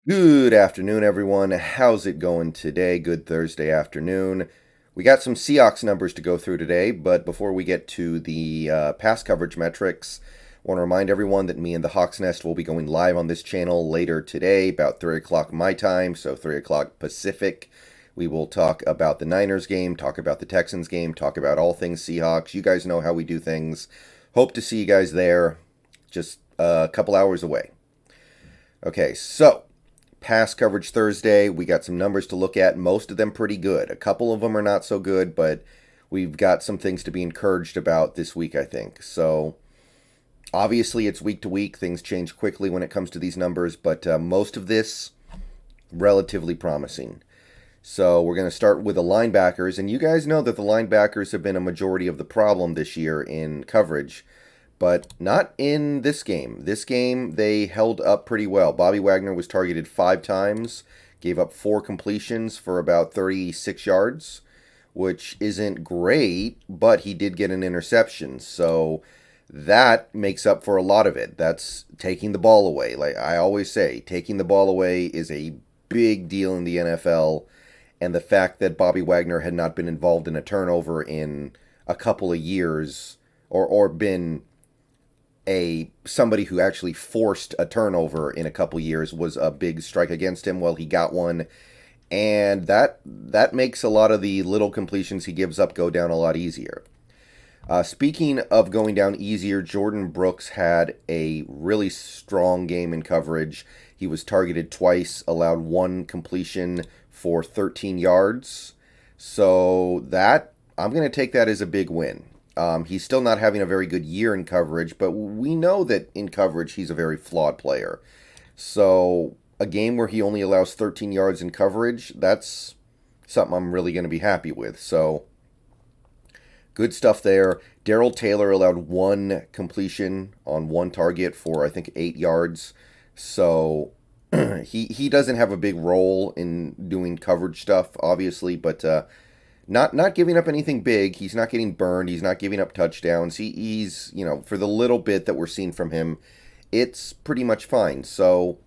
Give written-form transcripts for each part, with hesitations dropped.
Good afternoon, everyone. How's it going today? Good Thursday afternoon. We got some Seahawks numbers to go through today, but before we get to the pass coverage metrics, I want to remind everyone that me and the Hawks Nest will be going live on this channel later today, about 3 o'clock my time, so 3 o'clock Pacific. We will talk about the Niners game, talk about the Texans game, talk about all things Seahawks. You guys know how we do things. Hope to see you guys there, just a couple hours away. Okay, so pass coverage Thursday. We got some numbers to look at, most of them pretty good. A couple of them are not so good, but we've got some things to be encouraged about this week, I think. So, obviously, it's week to week. Things change quickly when it comes to these numbers, but most of this, relatively promising. So, we're going to start with the linebackers, and you guys know that the linebackers have been a majority of the problem this year in coverage. But not in this game. This game, they held up pretty well. Bobby Wagner was targeted 5 times, gave up 4 completions for about 36 yards, which isn't great, but he did get an interception. So that makes up for a lot of it. That's taking the ball away. Like I always say, taking the ball away is a big deal in the NFL. And the fact that Bobby Wagner had not been involved in a turnover in a couple of years or been somebody who actually forced a turnover in a couple years was a big strike against him. Well, he got one, and that makes a lot of the little completions he gives up go down a lot easier. Speaking of going down easier, Jordan Brooks had a really strong game in coverage. He was targeted twice, allowed 1 completion for 13 yards. So that I'm going to take that as a big win. He's still not having a very good year in coverage, but we know that in coverage he's a very flawed player. So a game where he only allows 13 yards in coverage, that's something I'm really going to be happy with. So good stuff there. Darrell Taylor allowed 1 completion on 1 target for I think 8 yards. So he doesn't have a big role in doing coverage stuff, obviously, but not giving up anything big. He's not getting burned. He's not giving up touchdowns. He's for the little bit that we're seeing from him, it's pretty much fine. So,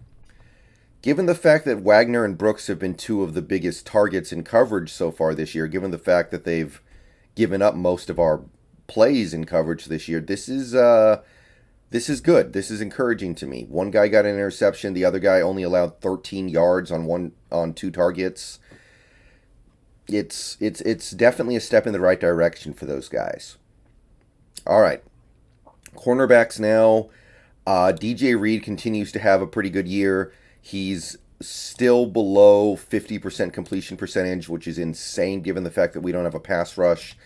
given the fact that Wagner and Brooks have been 2 of the biggest targets in coverage so far this year, given the fact that they've given up most of our plays in coverage this year, this is good. This is encouraging to me. One guy got an interception. The other guy only allowed 13 yards on 2 targets. It's definitely a step in the right direction for those guys. All right, cornerbacks now. DJ Reed continues to have a pretty good year. He's still below 50% completion percentage, which is insane given the fact that we don't have a pass rush.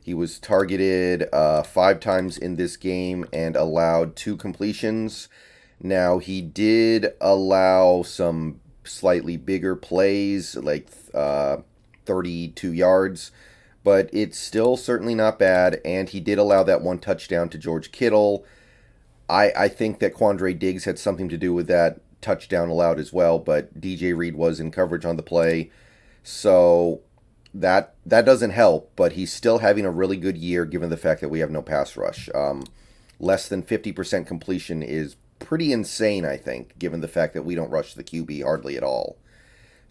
He was targeted 5 times in this game and allowed 2 completions. Now, he did allow some slightly bigger plays, like 32 yards, but it's still certainly not bad. And he did allow that 1 touchdown to George Kittle. I think that Quandre Diggs had something to do with that touchdown allowed as well, but DJ Reed was in coverage on the play. So that doesn't help, but he's still having a really good year given the fact that we have no pass rush. Less than 50% completion is pretty insane, I think, given the fact that we don't rush the QB hardly at all.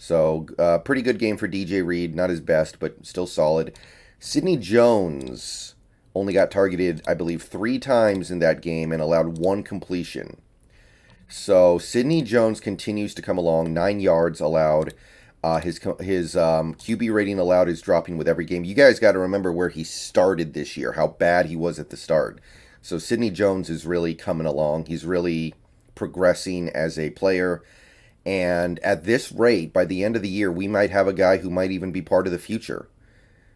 So, pretty good game for DJ Reed. Not his best, but still solid. Sidney Jones only got targeted, I believe, 3 times in that game and allowed 1 completion. So, Sidney Jones continues to come along. 9 yards allowed. His QB rating allowed is dropping with every game. You guys got to remember where he started this year, how bad he was at the start. So, Sidney Jones is really coming along. He's really progressing as a player. And at this rate, by the end of the year, we might have a guy who might even be part of the future.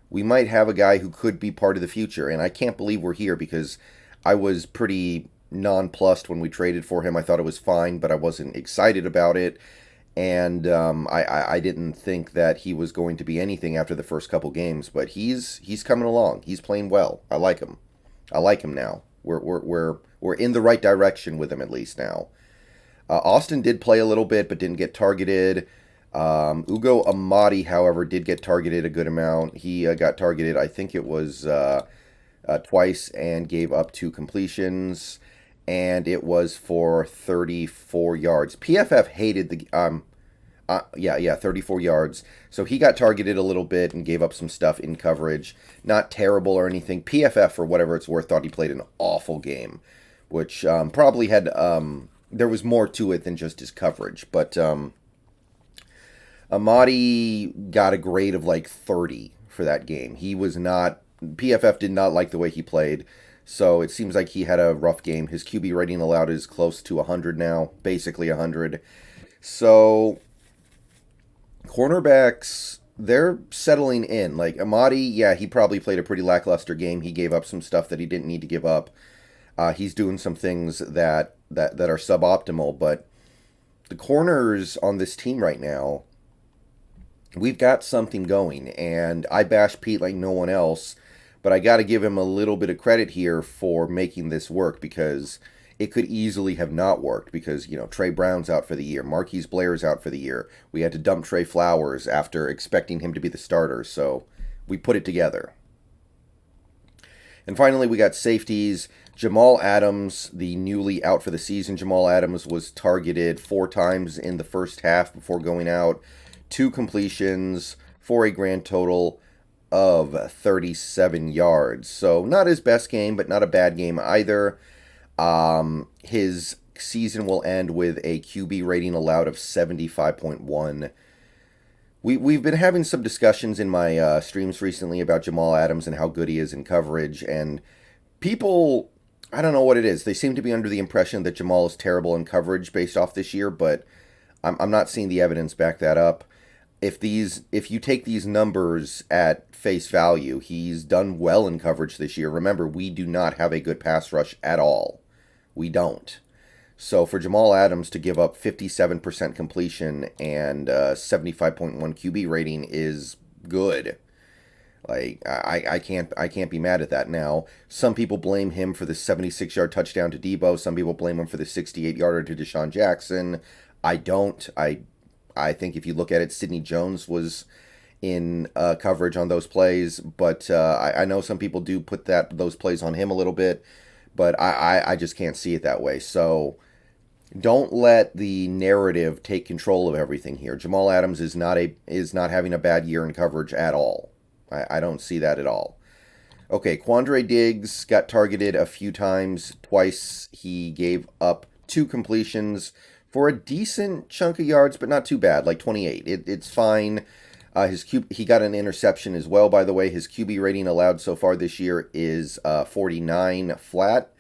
We might have a guy who could be part of the future. And I can't believe we're here because I was pretty nonplussed when we traded for him. I thought it was fine, but I wasn't excited about it. And I didn't think that he was going to be anything after the first couple games. But he's coming along. He's playing well. I like him. I like him now. We're in the right direction with him at least now. Austin did play a little bit, but didn't get targeted. Ugo Amadi, however, did get targeted a good amount. He got targeted, I think it was twice, and gave up 2 completions. And it was for 34 yards. PFF hated the Yeah, 34 yards. So he got targeted a little bit and gave up some stuff in coverage. Not terrible or anything. PFF, for whatever it's worth, thought he played an awful game, which probably had there was more to it than just his coverage. But Amadi got a grade of like 30 for that game. He was not. PFF did not like the way he played. So it seems like he had a rough game. His QB rating allowed is close to 100 now, basically 100. So cornerbacks, they're settling in. Like Amadi, yeah, he probably played a pretty lackluster game. He gave up some stuff that he didn't need to give up. He's doing some things that are suboptimal, but the corners on this team right now, we've got something going, and I bash Pete like no one else, but I got to give him a little bit of credit here for making this work because it could easily have not worked because, Trey Brown's out for the year. Marquise Blair's out for the year. We had to dump Trey Flowers after expecting him to be the starter, so we put it together. And finally, we got safeties. Jamal Adams, the newly out for the season. Jamal Adams was targeted 4 times in the first half before going out. 2 completions for a grand total of 37 yards. So not his best game, but not a bad game either. His season will end with a QB rating allowed of 75.1. We've been having some discussions in my streams recently about Jamal Adams and how good he is in coverage, and people, I don't know what it is. They seem to be under the impression that Jamal is terrible in coverage based off this year, but I'm not seeing the evidence back that up. If you take these numbers at face value, he's done well in coverage this year. Remember, we do not have a good pass rush at all. We don't. So for Jamal Adams to give up 57% completion and 75.1 QB rating is good. Like I can't be mad at that. Now, some people blame him for the 76-yard touchdown to Debo. Some people blame him for the 68-yarder to Deshaun Jackson. I don't. I think if you look at it, Sidney Jones was in coverage on those plays, but I know some people do put those plays on him a little bit, but I just can't see it that way. So don't let the narrative take control of everything here. Jamal Adams is not having a bad year in coverage at all. I don't see that at all. Okay, Quandre Diggs got targeted a few times. Twice he gave up 2 completions for a decent chunk of yards, but not too bad, like 28. It's fine. He got an interception as well, by the way. His QB rating allowed so far this year is 49 flat.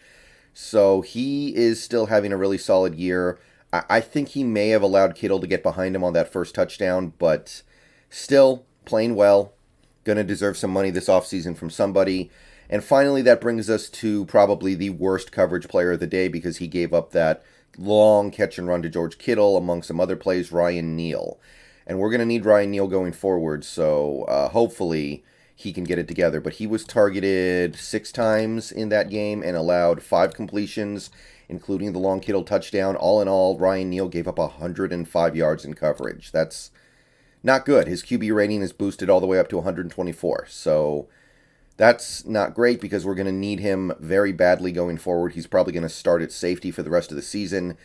So he is still having a really solid year. I think he may have allowed Kittle to get behind him on that first touchdown, but still playing well. Going to deserve some money this offseason from somebody. And finally, that brings us to probably the worst coverage player of the day because he gave up that long catch and run to George Kittle, among some other plays, Ryan Neal. And we're going to need Ryan Neal going forward, so hopefully he can get it together. But he was targeted 6 times in that game and allowed 5 completions, including the long Kittle touchdown. All in all, Ryan Neal gave up 105 yards in coverage. That's not good. His QB rating is boosted all the way up to 124. So that's not great because we're going to need him very badly going forward. He's probably going to start at safety for the rest of the season.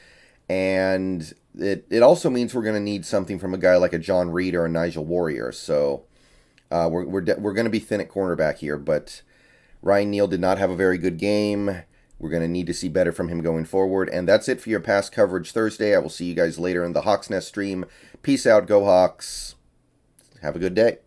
And it also means we're going to need something from a guy like a John Reed or a Nigel Warrior. So we're going to be thin at cornerback here. But Ryan Neal did not have a very good game. We're going to need to see better from him going forward. And that's it for your pass coverage Thursday. I will see you guys later in the Hawks Nest stream. Peace out. Go Hawks. Have a good day.